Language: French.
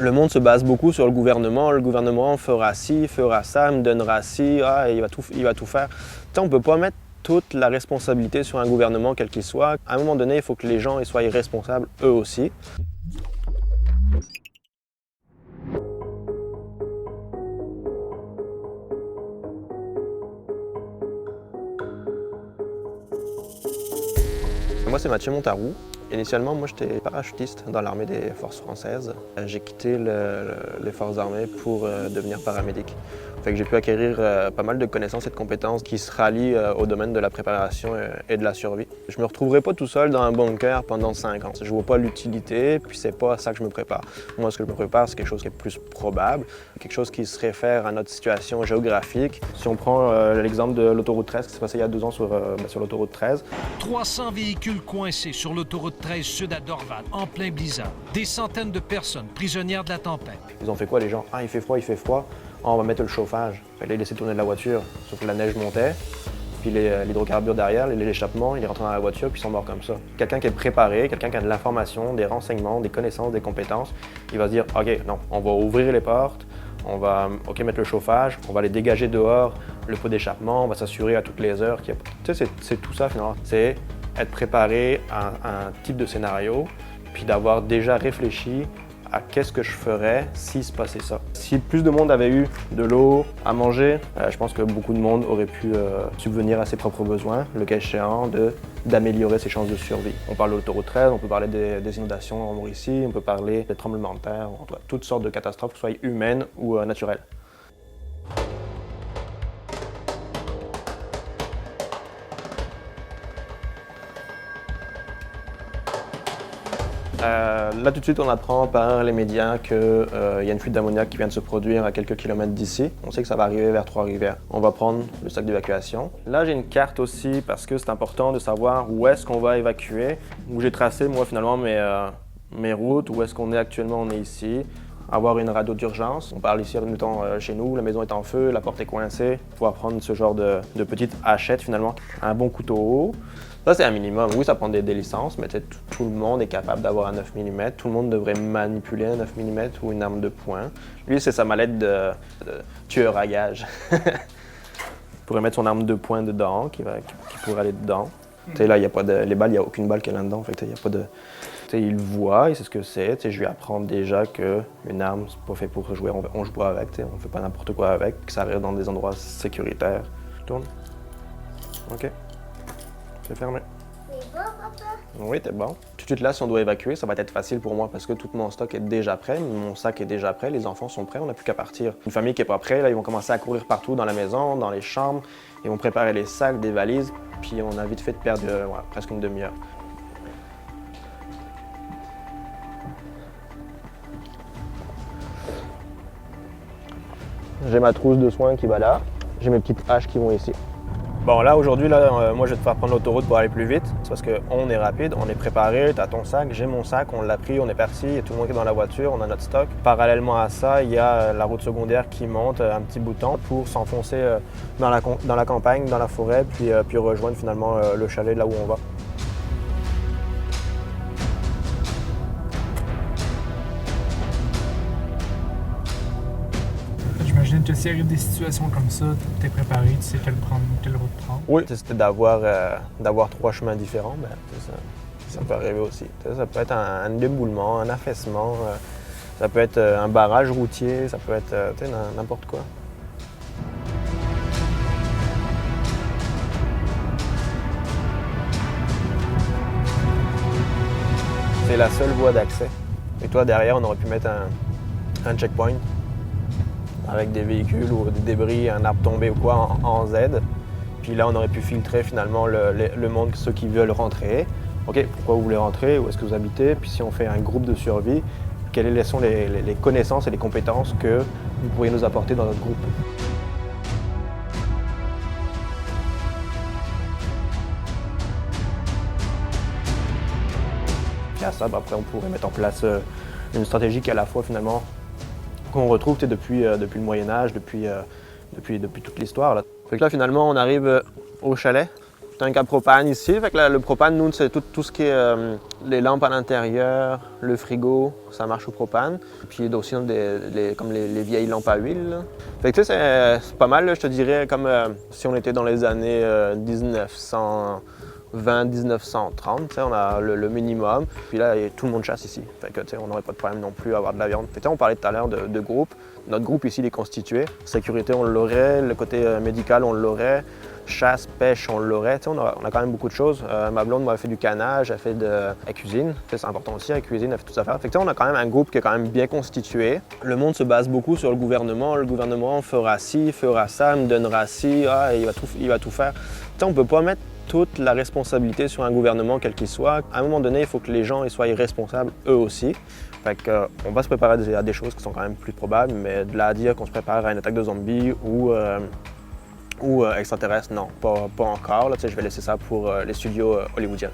Le monde se base beaucoup sur le gouvernement fera ci, fera ça, me donnera ci, il va tout faire. On ne peut pas mettre toute la responsabilité sur un gouvernement quel qu'il soit. À un moment donné, il faut que les gens soient responsables eux aussi. Moi, c'est Mathieu Montarou. Initialement, moi, j'étais parachutiste dans l'armée des forces françaises. J'ai quitté les forces armées pour devenir paramédic. Fait que j'ai pu acquérir pas mal de connaissances et de compétences qui se rallient au domaine de la préparation et de la survie. Je me retrouverai pas tout seul dans un bunker pendant 5 ans. Je vois pas l'utilité, puis c'est pas à ça que je me prépare. Moi, ce que je me prépare, c'est quelque chose qui est plus probable, quelque chose qui se réfère à notre situation géographique. Si on prend l'exemple de l'autoroute 13 qui s'est passé il y a 2 ans sur l'autoroute 13. 300 véhicules coincés sur l'autoroute 13 sud à Dorval, en plein blizzard. Des centaines de personnes prisonnières de la tempête. Ils ont fait quoi les gens? Ah, il fait froid. On va mettre le chauffage. Là, ils laissaient tourner de la voiture, sauf que la neige montait. Puis l'hydrocarbure derrière, l'échappement, il est rentré dans la voiture, puis ils sont morts comme ça. Quelqu'un qui est préparé, quelqu'un qui a de l'information, des renseignements, des connaissances, des compétences, il va se dire, OK, non, on va ouvrir les portes, on va mettre le chauffage, on va les dégager dehors, le pot d'échappement, on va s'assurer à toutes les heures qu'il y a... Tu sais, c'est tout ça finalement. C'est être préparé à un type de scénario, puis d'avoir déjà réfléchi à qu'est-ce que je ferais s'il se passait ça. Si plus de monde avait eu de l'eau à manger, je pense que beaucoup de monde aurait pu subvenir à ses propres besoins, le cas échéant d'améliorer ses chances de survie. On parle de l'autoroute 13, on peut parler des inondations en Mauricie, on peut parler des tremblements de terre, toutes sortes de catastrophes, que ce soit humaines ou naturelles. Là, tout de suite, on apprend par les médias qu'il y a une fuite d'ammoniac qui vient de se produire à quelques kilomètres d'ici. On sait que ça va arriver vers Trois-Rivières. On va prendre le sac d'évacuation. Là, j'ai une carte aussi parce que c'est important de savoir où est-ce qu'on va évacuer, où j'ai tracé, moi, finalement, mes routes, où est-ce qu'on est actuellement, on est ici. Avoir une radio d'urgence. On parle ici, mettons, chez nous, la maison est en feu, la porte est coincée. Pouvoir prendre ce genre de petite hachette, finalement. Un bon couteau haut. Ça, c'est un minimum. Oui, ça prend des licences, mais tout le monde est capable d'avoir un 9 mm. Tout le monde devrait manipuler un 9 mm ou une arme de poing. Lui, c'est sa mallette de tueur à gage. Il pourrait mettre son arme de poing dedans, qui pourrait aller dedans. Tu sais, là, il y a pas de... Les balles, il n'y a aucune balle qui est là-dedans. Fait il y a pas de... Tu sais, il le voit, il sait ce que c'est. Tu sais, je lui apprends déjà qu'une arme, c'est pas fait pour jouer. On joue pas avec, tu sais, on fait pas n'importe quoi avec, que ça reste dans des endroits sécuritaires. Je tourne. OK. C'est fermé. C'est bon, papa? Oui, t'es bon. Tout de suite là, si on doit évacuer, ça va être facile pour moi parce que tout mon stock est déjà prêt, mon sac est déjà prêt, les enfants sont prêts, on n'a plus qu'à partir. Une famille qui n'est pas prête, là, ils vont commencer à courir partout dans la maison, dans les chambres, ils vont préparer les sacs, des valises, puis on a vite fait de perdre presque une demi-heure. J'ai ma trousse de soins qui va là, j'ai mes petites haches qui vont ici. Bon là aujourd'hui, moi je vais te faire prendre l'autoroute pour aller plus vite. C'est parce qu'on est rapide, on est préparé, tu as ton sac, j'ai mon sac, on l'a pris, on est parti, il y a tout le monde qui est dans la voiture, on a notre stock. Parallèlement à ça, il y a la route secondaire qui monte un petit bout de temps pour s'enfoncer dans la campagne, dans la forêt, puis rejoindre finalement le chalet là où on va. J'imagine que s'il arrive des situations comme ça, tu es préparé, tu sais quelle route prendre. Oui, c'était d'avoir 3 chemins différents, ben, ça peut arriver aussi. Ça peut être un éboulement, un affaissement, ça peut être un barrage routier, ça peut être n'importe quoi. C'est la seule voie d'accès. Et toi, derrière, on aurait pu mettre un checkpoint avec des véhicules ou des débris, un arbre tombé ou quoi en Z. Puis là, on aurait pu filtrer finalement le monde, ceux qui veulent rentrer. OK, pourquoi vous voulez rentrer? Où est-ce que vous habitez? Puis si on fait un groupe de survie, quelles sont les connaissances et les compétences que vous pourriez nous apporter dans notre groupe? Et à ça, après, on pourrait mettre en place une stratégie qui est à la fois finalement qu'on retrouve depuis le Moyen-Âge, depuis toute l'histoire. Fait que là, finalement, on arrive au chalet. tank à propane ici. Fait que le propane, nous, c'est tout ce qui est les lampes à l'intérieur, le frigo, ça marche au propane. Puis il y a aussi comme les vieilles lampes à huile. Là. Fait que tu sais, c'est pas mal, là, je te dirais, comme si on était dans les années 1920-1930, on a le minimum. Puis là, tout le monde chasse ici. Fait que on n'aurait pas de problème non plus à avoir de la viande. Fait que, on parlait tout à l'heure de groupe. Notre groupe ici, il est constitué. Sécurité, on l'aurait. Le côté médical, on l'aurait. Chasse, pêche, on l'aurait. On a quand même beaucoup de choses. Ma blonde m'a fait du canage, elle fait de la cuisine. C'est important aussi, la cuisine, elle fait toutes ces affaires. Fait que, on a quand même un groupe qui est quand même bien constitué. Le monde se base beaucoup sur le gouvernement. Le gouvernement fera ci, fera ça, me donnera ci, il va tout faire. On ne peut pas mettre toute la responsabilité sur un gouvernement, quel qu'il soit. À un moment donné, il faut que les gens soient responsables eux aussi. Fait que, on va se préparer à des choses qui sont quand même plus probables, mais de là à dire qu'on se prépare à une attaque de zombies ou extraterrestres, non, pas encore. Là, je vais laisser ça pour les studios hollywoodiens.